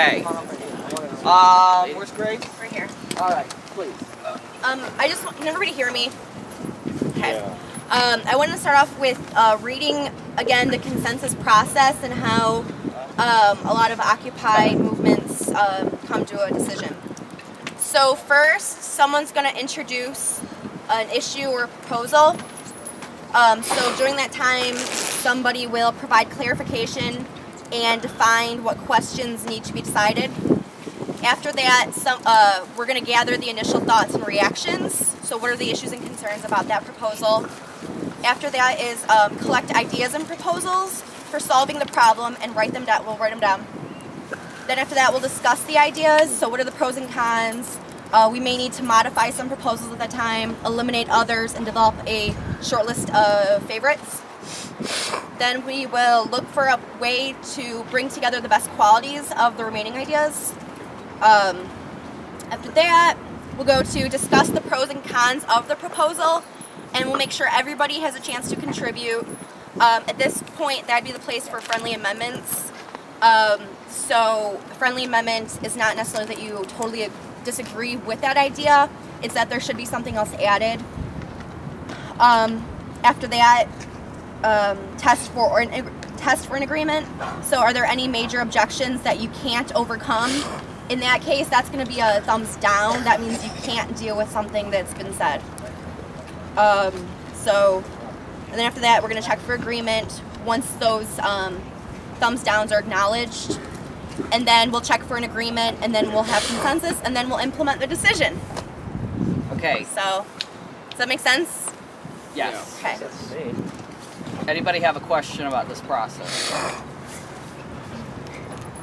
Okay. Where's Grace? Right here. All right, please. Can everybody hear me? Okay. Yeah. I wanted to start off with reading again the consensus process and how a lot of Occupy movements come to a decision. So first, someone's going to introduce an issue or proposal. So during that time, somebody will provide clarification and define what questions need to be decided. After that, we're going to gather the initial thoughts and reactions. So what are the issues and concerns about that proposal? After that is collect ideas and proposals for solving the problem and write them down. We'll write them down. Then after that, we'll discuss the ideas. So what are the pros and cons? We may need to modify some proposals at that time, eliminate others, and develop a short list of favorites. Then we will look for a way to bring together the best qualities of the remaining ideas. After that, we'll go to discuss the pros and cons of the proposal, and we'll make sure everybody has a chance to contribute. At this point, that'd be the place for friendly amendments. So a friendly amendment is not necessarily that you totally disagree with that idea, it's that there should be something else added. After that, test for an agreement. So are there any major objections that you can't overcome? In that case, that's going to be a thumbs down. That means you can't deal with something that's been said. And then after that, we're going to check for agreement once those thumbs downs are acknowledged. And then we'll check for an agreement, and then we'll have consensus, and then we'll implement the decision. Okay. So, does that make sense? Yes. Okay. Anybody have a question about this process?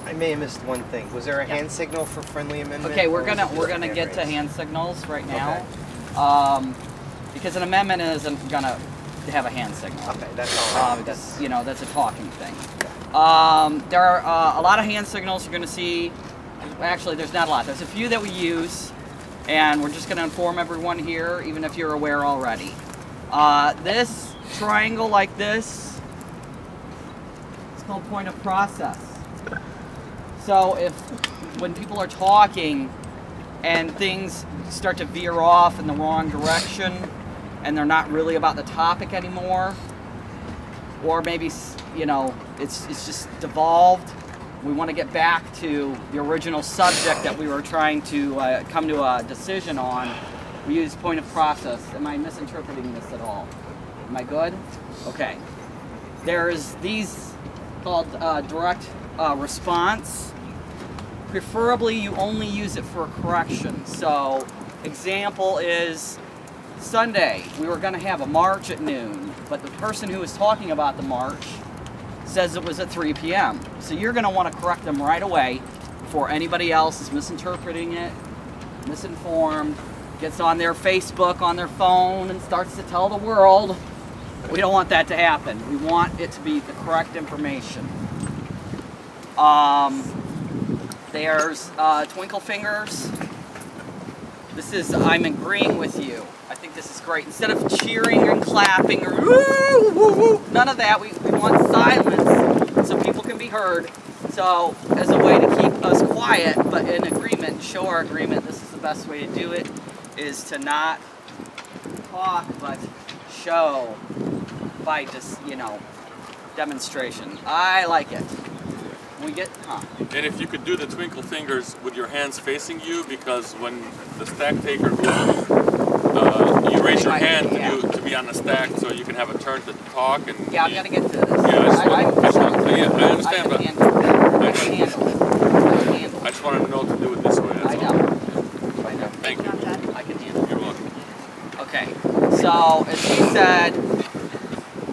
I may have missed one thing. Was there a hand signal for friendly amendment? Okay, we're gonna get to hand signals right now, okay. Because an amendment isn't gonna have a hand signal. Okay, that's all. Because that's a talking thing. There are a lot of hand signals you're gonna see. Actually, there's not a lot. There's a few that we use, and we're just gonna inform everyone here, even if you're aware already. This triangle like this, it's called point of process. So when people are talking and things start to veer off in the wrong direction and they're not really about the topic anymore, or maybe it's just devolved, we want to get back to the original subject that we were trying to come to a decision on, we use point of process. Am I misinterpreting this at all? Am I good? Okay. There's these called direct response. Preferably, you only use it for a correction. So, example is Sunday. We were going to have a march at noon, but the person who was talking about the march says it was at 3 p.m. So you're going to want to correct them right away before anybody else is misinterpreting it, misinformed, gets on their Facebook, on their phone, and starts to tell the world. We don't want that to happen. We want it to be the correct information. There's twinkle fingers. This is I'm agreeing with you. I think this is great. Instead of cheering and clapping or woo, woo, woo, none of that. We want silence so people can be heard. So as a way to keep us quiet but in agreement, show our agreement, this is the best way to do it, is to not talk but show by just, demonstration. I like it. We get, And if you could do the twinkle fingers with your hands facing you, because when the stack taker goes, you raise your hand to be on the stack so you can have a turn to talk. And yeah, I'm going to get to this. Yeah, I understand, but I can handle it. I just wanted to know what to do it this way. That's I know. Thank you. I can handle it. You're welcome. Okay, so as he said,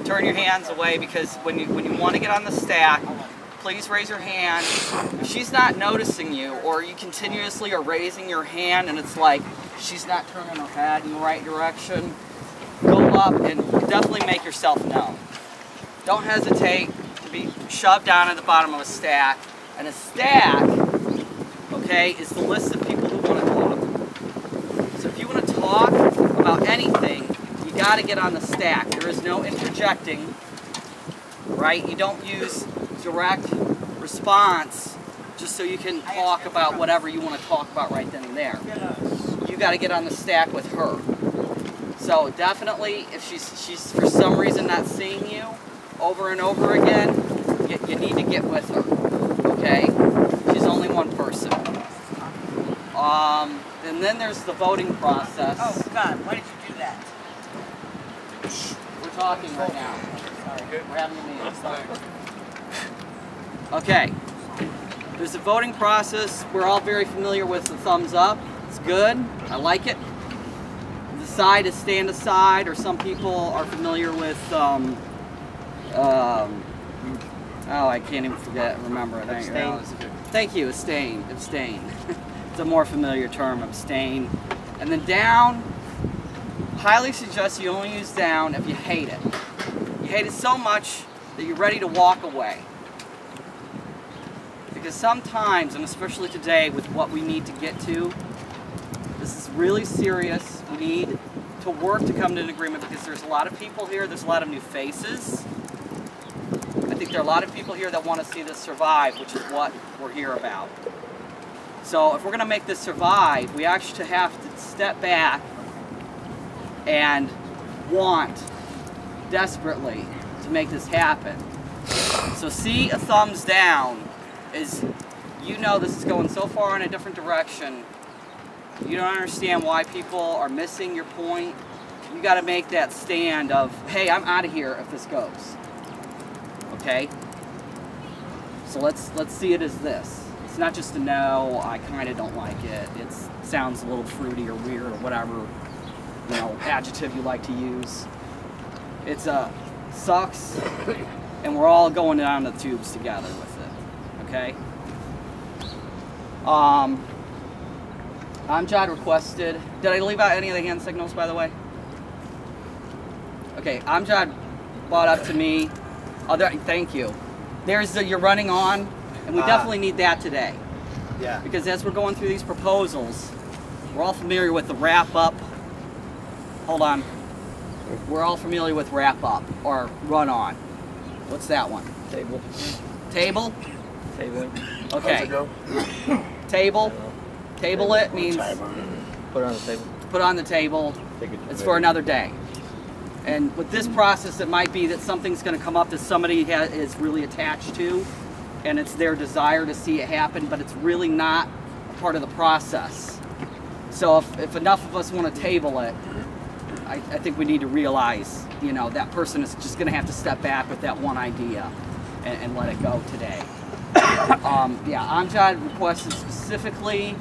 turn your hands away, because when you want to get on the stack, please raise your hand. If she's not noticing you, or you continuously are raising your hand and it's like she's not turning her head in the right direction, go up and definitely make yourself known. Don't hesitate to be shoved down at the bottom of a stack. And a stack, okay, is the list of people who want to talk. So if you want to talk about anything, you got to get on the stack. There is no interjecting, right? You don't use direct response just so you can talk about whatever you want to talk about right then and there. You got to get on the stack with her. So definitely, if she's for some reason not seeing you over and over again, you need to get with her, okay? She's only one person. And then there's the voting process. Oh God, why did you do that? We're talking right now. We're having a meeting. Okay. There's a voting process. We're all very familiar with the thumbs up. It's good. I like it. The side is stand aside, or some people are familiar with oh, I can't even remember it. Abstain. Thank you, abstain. Abstain. It's a more familiar term, abstain. And then down, highly suggest you only use down if you hate it. You hate it so much that you're ready to walk away. Because sometimes, and especially today with what we need to get to, this is really serious. We need to work to come to an agreement because there's a lot of people here, there's a lot of new faces. I think there are a lot of people here that want to see this survive, which is what we're here about. So if we're going to make this survive, we actually have to step back and want desperately to make this happen. So see a thumbs down is, you know, this is going so far in a different direction. You don't understand why people are missing your point. You got to make that stand of, hey, I'm out of here if this goes. Okay? So let's see it as this. It's not just a no, I kind of don't like it. It sounds a little fruity or weird or whatever, you know, adjective you like to use. It's a sucks, and we're all going down the tubes together with it. Okay? Amjad requested. Did I leave out any of the hand signals, by the way? Okay, Amjad brought up to me. Oh, thank you. There's the you're running on, and we definitely need that today. Yeah. Because as we're going through these proposals, we're all familiar with the wrap up. Hold on. We're all familiar with wrap up or run on. What's that one? Table. Table? Table. Okay. How's it go? Table. Table it means Put it on the table. put on the table. It's for another day. And with this process, it might be that something's going to come up that somebody is really attached to, and it's their desire to see it happen, but it's really not a part of the process. So if enough of us want to table it, I think we need to realize, you know, that person is just going to have to step back with that one idea and let it go today. Yeah, Amjad requested specifically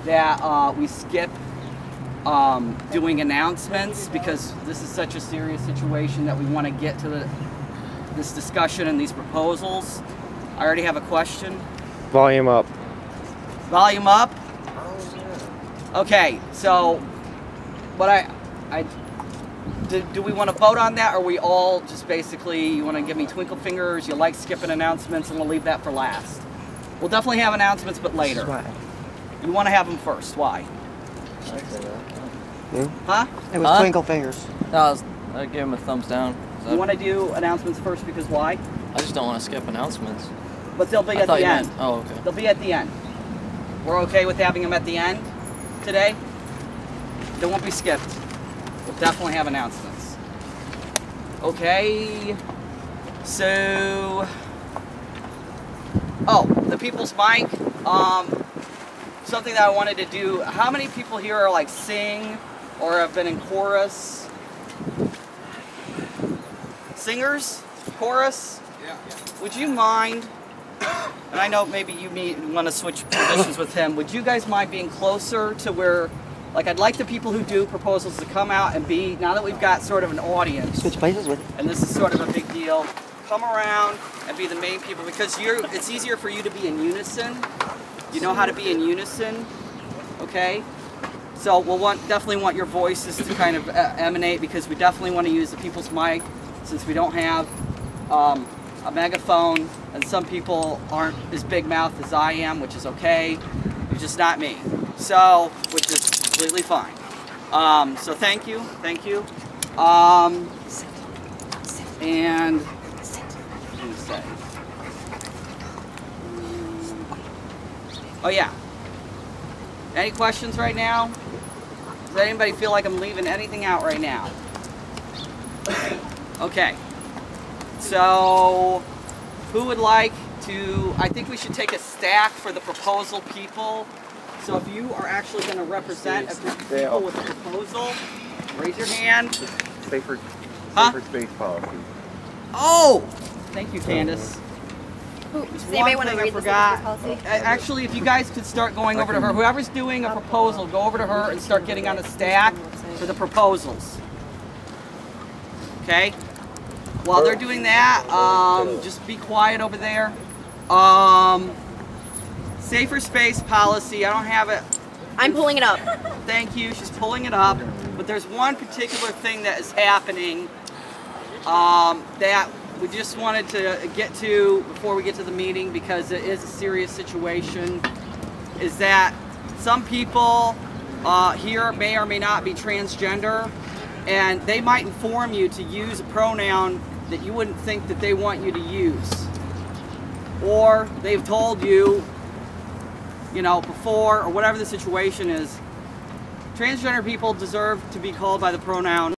that we skip doing announcements because this is such a serious situation that we want to get to this discussion and these proposals. I already have a question. Volume up. Volume up? Okay, so what do we want to vote on that, or are we all just basically, you want to give me twinkle fingers, you like skipping announcements, and we'll leave that for last? We'll definitely have announcements, but later. Why? You want to have them first. Why? Huh? It was twinkle fingers. No, I'd give him a thumbs down. You want to do announcements first because why? I just don't want to skip announcements. But they'll be at the end. Oh, okay. They'll be at the end. We're okay with having them at the end today? They won't be skipped. We'll definitely have announcements. Okay. So, oh, the people's mic. Something that I wanted to do. How many people here are like sing or have been in chorus? Singers? Chorus? Yeah. Would you mind, and I know maybe you want to switch positions with him, would you guys mind being closer to where, like I'd like the people who do proposals to come out and be, now that we've got sort of an audience, Switch places with it. and this is sort of a big deal, come around and be the main people because it's easier for you to be in unison. You know how to be in unison, okay? So we'll definitely want your voices to kind of emanate because we definitely want to use the people's mic since we don't have a megaphone, and some people aren't as big-mouthed as I am, which is okay. You're just not me. So, which is completely fine. So thank you. And what do you say? Oh yeah. Any questions right now? Does anybody feel like I'm leaving anything out right now? Okay. So, who would like to, I think we should take a stack for the proposal people. So if you are actually going to represent a group of people with a proposal, raise your hand. Safer space policy. Oh! Thank you, Candace. Does anybody want to read the safer policy? Actually, if you guys could start going over to her, whoever's doing a proposal, go over to her and start getting on the stack for the proposals. Okay? While they're doing that, just be quiet over there. Safer space policy, I don't have it. I'm pulling it up. Thank you, she's pulling it up. But there's one particular thing that is happening that we just wanted to get to before we get to the meeting, because it is a serious situation, is that some people here may or may not be transgender, and they might inform you to use a pronoun that you wouldn't think that they want you to use. Or they've told you, you know, before, or whatever the situation is, transgender people deserve to be called by the pronoun